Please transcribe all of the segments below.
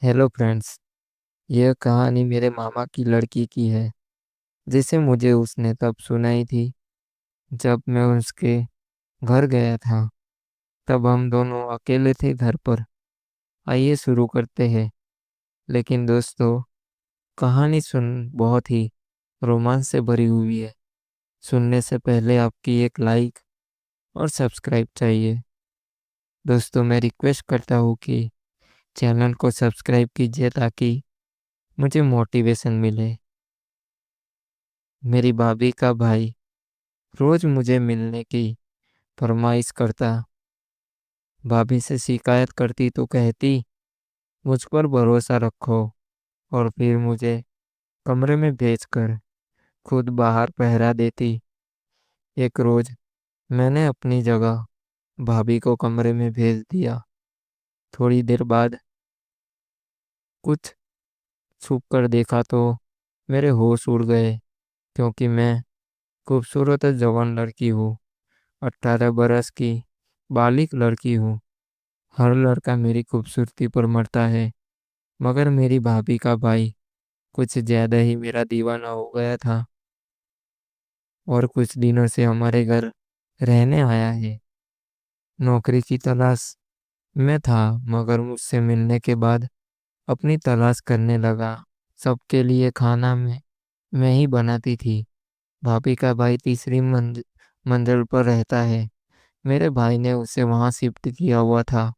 Hello friends. यह कहानी मेरे मामा की लड़की की है, जिसे मुझे उसने तब सुनाई थी जब मैं उसके घर गया था। तब हम दोनों अकेले थे घर पर। आइए शुरू करते हैं। लेकिन दोस्तों, कहानी बहुत ही रोमांच से भरी हुई है। सुनने से पहले आपकी एक लाइक और सब्सक्राइब चाहिए। दोस्तों, मैं रिक्वेस्ट करता हूँ कि चैनल को सब्सक्राइब कीजिए ताकि मुझे मोटिवेशन मिले। मेरी भाभी का भाई रोज मुझे मिलने की फरमाइश करता। भाभी से शिकायत करती तो कहती, मुझ पर भरोसा रखो, और फिर मुझे कमरे में भेजकर खुद बाहर पहरा देती। एक रोज मैंने अपनी जगह भाभी को कमरे में भेज दिया। थोड़ी देर बाद कुछ छुप कर देखा तो मेरे होश उड़ गए, क्योंकि मैं खूबसूरत जवान लड़की हूँ। 18 बरस की बालिक लड़की हूँ। हर लड़का मेरी खूबसूरती पर मरता है, मगर मेरी भाभी का भाई कुछ ज्यादा ही मेरा दीवाना हो गया था, और कुछ दिनों से हमारे घर रहने आया है। नौकरी की तलाश में था, मगर मुझसे मिलने के बाद अपनी तलाश करने लगा। सबके लिए खाना मैं ही बनाती थी। भाभी का भाई तीसरी मंजिल पर रहता है। मेरे भाई ने उसे वहां शिफ्ट किया हुआ था।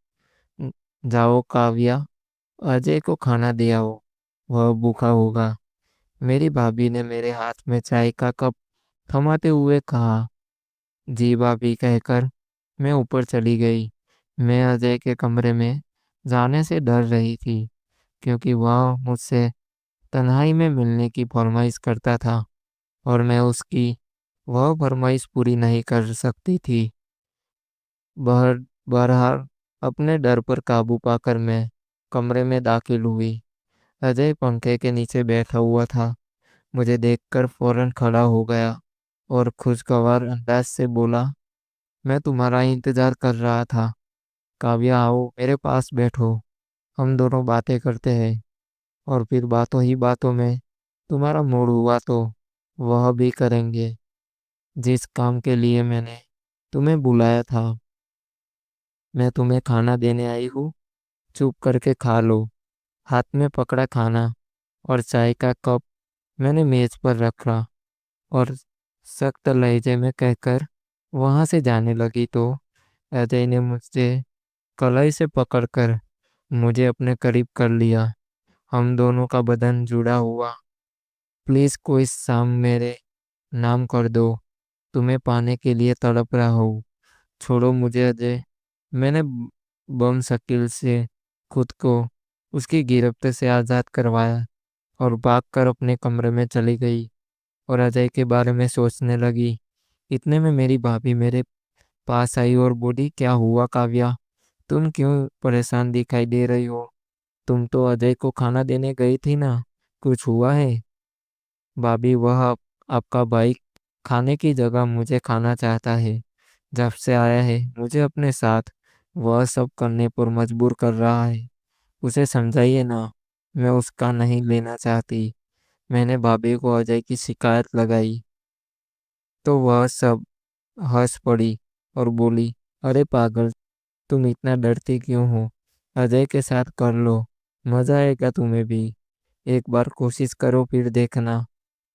जाओ काव्या, अजय को खाना दे आओ, वह भूखा होगा। मेरी भाभी ने मेरे हाथ में चाय का कप थमाते हुए कहा, जी भाभी कहकर मैं ऊपर चली गई। मैं अजय के कमरे में जाने से डर रही थी, क्योंकि वह मुझसे तन्हाई में मिलने की फरमाइश करता था, और मैं उसकी वह फरमाइश पूरी नहीं कर सकती थी। बहर बहरहाल अपने डर पर काबू पाकर मैं कमरे में दाखिल हुई। अजय पंखे के नीचे बैठा हुआ था। मुझे देखकर फौरन खड़ा हो गया और खुशगवार अंदाज से बोला, मैं तुम्हारा इंतजार कर रहा था। काव्या, आओ मेरे पास बैठो, हम दोनों बातें करते हैं। और फिर बातों ही बातों में तुम्हारा मूड हुआ तो वह भी करेंगे, जिस काम के लिए मैंने तुम्हें बुलाया था। मैं तुम्हें खाना देने आई हूँ, चुप करके खा लो। हाथ में पकड़ा खाना और चाय का कप मैंने मेज पर रखा, और सख्त लहजे में कहकर वहां से जाने लगी तो अजय ने मुझसे कलाई से पकड़कर मुझे अपने करीब कर लिया। हम दोनों का बदन जुड़ा हुआ। प्लीज कोई शाम मेरे नाम कर दो, तुम्हें पाने के लिए तड़प रहा हूँ। छोड़ो मुझे अजय। मैंने बम शकील से खुद को उसकी गिरफ्त से आजाद करवाया और भागकर अपने कमरे में चली गई और अजय के बारे में सोचने लगी। इतने में मेरी भाभी मेरे पास आई और बोली, क्या हुआ काव्या, तुम क्यों परेशान दिखाई दे रही हो? तुम तो अजय को खाना देने गई थी ना, कुछ हुआ है? भाभी, वह आपका भाई खाने की जगह मुझे खाना चाहता है। जब से आया है मुझे अपने साथ वह सब करने पर मजबूर कर रहा है। उसे समझाइए ना, मैं उसका नहीं लेना चाहती। मैंने भाभी को अजय की शिकायत लगाई तो वह सब हंस पड़ी और बोली, अरे पागल, तुम इतना डरती क्यों हो? अजय के साथ कर लो, मजा आएगा तुम्हें भी। एक बार कोशिश करो, फिर देखना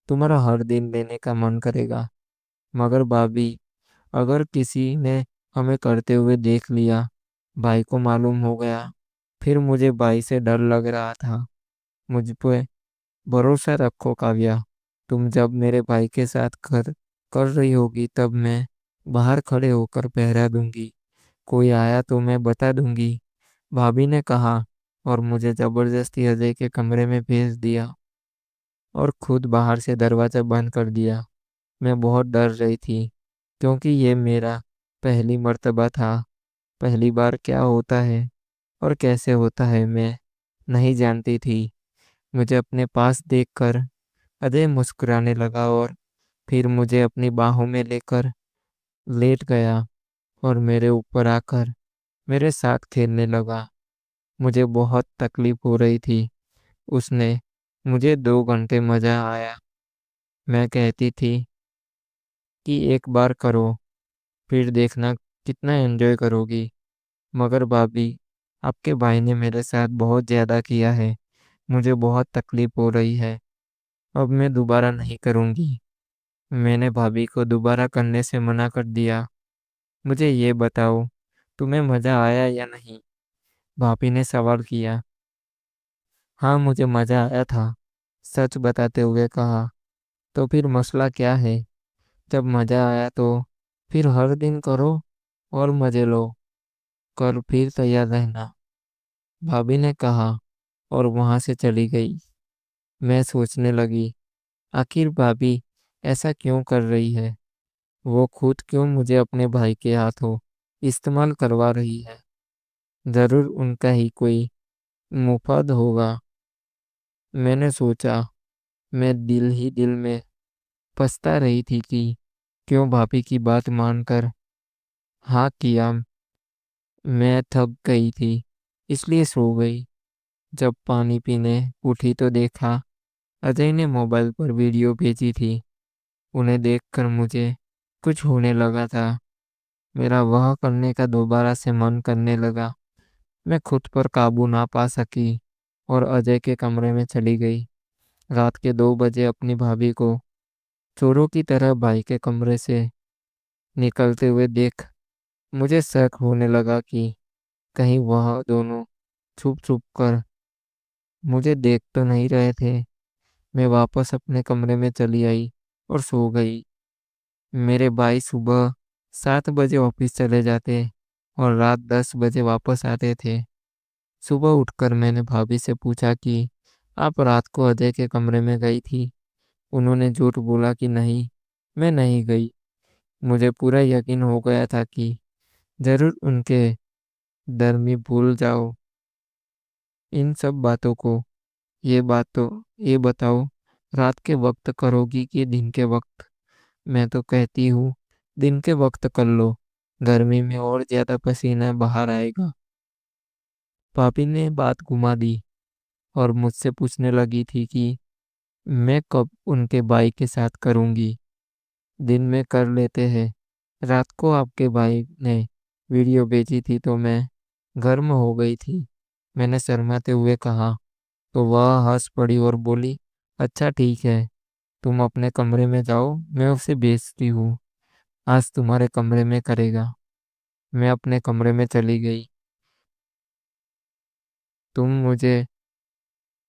तुम्हारा हर दिन लेने का मन करेगा। मगर भाभी, अगर किसी ने हमें करते हुए देख लिया, भाई को मालूम हो गया, फिर मुझे भाई से डर लग रहा था। मुझ पे भरोसा रखो काव्या। तुम जब मेरे भाई के साथ कर कर रही होगी तब मैं बाहर खड़े होकर पहरा दूंगी। कोई आया तो मैं बता दूंगी, भाभी ने कहा, और मुझे जबरदस्ती अजय के कमरे में भेज दिया और खुद बाहर से दरवाजा बंद कर दिया। मैं बहुत डर रही थी, क्योंकि ये मेरा पहली मर्तबा था। पहली बार क्या होता है और कैसे होता है मैं नहीं जानती थी। मुझे अपने पास देखकर अजय मुस्कुराने लगा और फिर मुझे अपनी बाहों में लेकर लेट गया और मेरे ऊपर आकर मेरे साथ खेलने लगा। मुझे बहुत तकलीफ हो रही थी। उसने मुझे 2 घंटे मजा आया। मैं कहती थी कि एक बार करो, फिर देखना कितना एंजॉय करोगी। मगर भाभी, आपके भाई ने मेरे साथ बहुत ज्यादा किया है। मुझे बहुत तकलीफ हो रही है। अब मैं दोबारा नहीं करूंगी। मैंने भाभी को दोबारा करने से मना कर दिया। मुझे ये बताओ, तुम्हें मजा आया या नहीं? भाभी ने सवाल किया। हाँ, मुझे मजा आया था, सच बताते हुए कहा। तो फिर मसला क्या है? जब मजा आया तो फिर हर दिन करो और मजे लो। कल फिर तैयार रहना, भाभी ने कहा और वहां से चली गई। मैं सोचने लगी, आखिर भाभी ऐसा क्यों कर रही है? वो खुद क्यों मुझे अपने भाई के हाथों इस्तेमाल करवा रही है? जरूर उनका ही कोई मुफाद होगा। मैंने सोचा। मैं दिल ही दिल में पछता रही थी कि क्यों भाभी की बात मानकर हाँ किया। मैं थक गई थी, इसलिए सो गई। जब पानी पीने उठी तो देखा अजय ने मोबाइल पर वीडियो भेजी थी। उन्हें देखकर मुझे कुछ होने लगा था। मेरा वह करने का दोबारा से मन करने लगा। मैं खुद पर काबू ना पा सकी और अजय के कमरे में चली गई। रात के 2 बजे अपनी भाभी को चोरों की तरह भाई के कमरे से निकलते हुए देख मुझे शक होने लगा कि कहीं वह दोनों छुप छुप कर मुझे देख तो नहीं रहे थे। मैं वापस अपने कमरे में चली आई और सो गई। मेरे भाई सुबह 7 बजे ऑफिस चले जाते और रात 10 बजे वापस आते थे। सुबह उठकर मैंने भाभी से पूछा कि आप रात को अजय के कमरे में गई थी? उन्होंने झूठ बोला कि नहीं, मैं नहीं गई। मुझे पूरा यकीन हो गया था कि जरूर उनके डर में भूल जाओ इन सब बातों को। ये बताओ, रात के वक्त करोगी कि दिन के वक्त? मैं तो कहती हूँ दिन के वक्त कर लो, गर्मी में और ज्यादा पसीना बाहर आएगा। भाभी ने बात घुमा दी और मुझसे पूछने लगी थी कि मैं कब उनके भाई के साथ करूँगी। दिन में कर लेते हैं। रात को आपके भाई ने वीडियो भेजी थी तो मैं गर्म हो गई थी। मैंने शर्माते हुए कहा तो वह हंस पड़ी और बोली, अच्छा ठीक है, तुम अपने कमरे में जाओ, मैं उसे भेजती हूँ। आज तुम्हारे कमरे में करेगा। मैं अपने कमरे में चली गई। तुम मुझे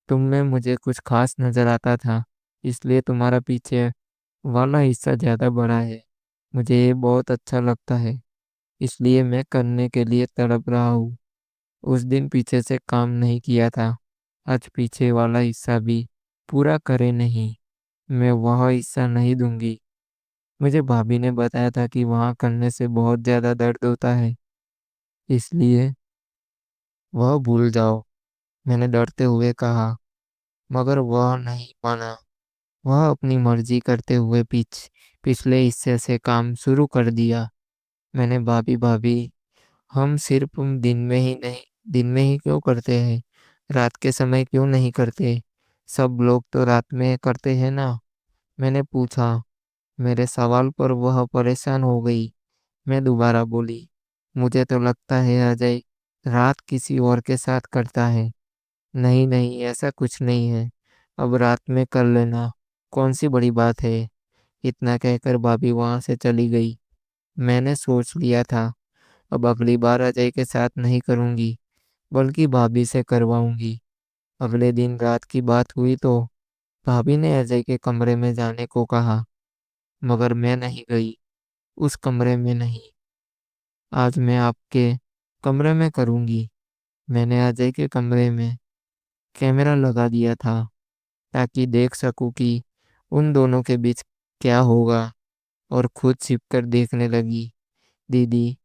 तुम में मुझे कुछ खास नजर आता था, इसलिए तुम्हारा पीछे वाला हिस्सा ज्यादा बड़ा है। मुझे ये बहुत अच्छा लगता है, इसलिए मैं करने के लिए तड़प रहा हूँ। उस दिन पीछे से काम नहीं किया था, आज पीछे वाला हिस्सा भी पूरा करे नहीं। मैं वह हिस्सा नहीं दूंगी। मुझे भाभी ने बताया था कि वहाँ करने से बहुत ज्यादा दर्द होता है, इसलिए वह भूल जाओ। मैंने डरते हुए कहा, मगर वह नहीं माना। वह अपनी मर्जी करते हुए पिछले हिस्से से काम शुरू कर दिया। मैंने भाभी भाभी, हम सिर्फ दिन में ही क्यों करते हैं? रात के समय क्यों नहीं करते? सब लोग तो रात में करते हैं ना? मैंने पूछा। मेरे सवाल पर वह परेशान हो गई। मैं दोबारा बोली, मुझे तो लगता है अजय रात किसी और के साथ करता है। नहीं नहीं, ऐसा कुछ नहीं है। अब रात में कर लेना, कौन सी बड़ी बात है? इतना कहकर भाभी वहां से चली गई। मैंने सोच लिया था अब अगली बार अजय के साथ नहीं करूंगी, बल्कि भाभी से करवाऊंगी। अगले दिन रात की बात हुई तो भाभी ने अजय के कमरे में जाने को कहा, मगर मैं नहीं गई। उस कमरे में नहीं, आज मैं आपके कमरे में करूंगी। मैंने अजय के कमरे में कैमरा लगा दिया था ताकि देख सकूं कि उन दोनों के बीच क्या होगा, और खुद छिपकर देखने लगी। दीदी,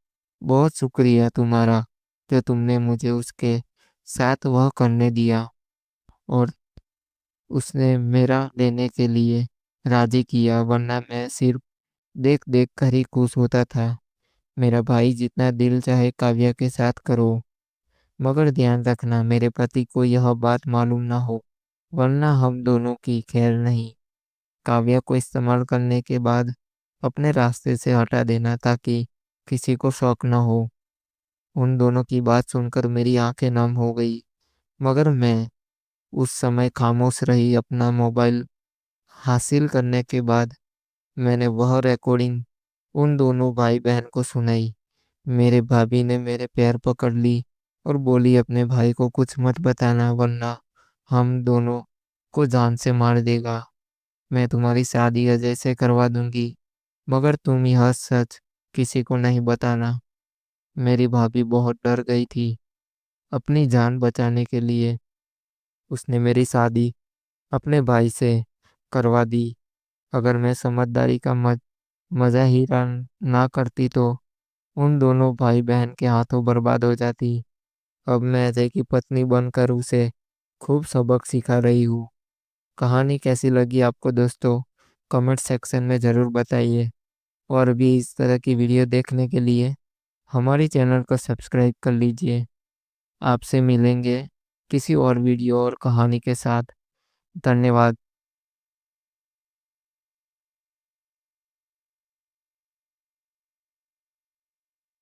बहुत शुक्रिया तुम्हारा जो तुमने मुझे उसके साथ वह करने दिया और उसने मेरा लेने के लिए राजी किया, वरना मैं सिर्फ देख देख कर ही खुश होता था। मेरा भाई जितना दिल चाहे काव्या के साथ करो। मगर ध्यान रखना मेरे पति को यह बात मालूम ना हो, वरना हम दोनों की खैर नहीं। काव्या को इस्तेमाल करने के बाद अपने रास्ते से हटा देना ताकि किसी को शौक न हो। उन दोनों की बात सुनकर मेरी आंखें नम हो गई, मगर मैं उस समय खामोश रही। अपना मोबाइल हासिल करने के बाद मैंने वह रिकॉर्डिंग उन दोनों भाई बहन को सुनाई। मेरे भाभी ने मेरे पैर पकड़ ली और बोली, अपने भाई को कुछ मत बताना वरना हम दोनों को जान से मार देगा। मैं तुम्हारी शादी अजय से करवा दूंगी, मगर तुम यह सच किसी को नहीं बताना। मेरी भाभी बहुत डर गई थी। अपनी जान बचाने के लिए उसने मेरी शादी अपने भाई से करवा दी। अगर मैं समझदारी का मजा ही ना करती तो उन दोनों भाई बहन के हाथों बर्बाद हो जाती। अब मैं अजय की पत्नी बनकर उसे खूब सबक सिखा रही हूँ। कहानी कैसी लगी आपको दोस्तों? कमेंट सेक्शन में ज़रूर बताइए। और भी इस तरह की वीडियो देखने के लिए हमारी चैनल को सब्सक्राइब कर लीजिए। आपसे मिलेंगे किसी और वीडियो और कहानी के साथ। धन्यवाद।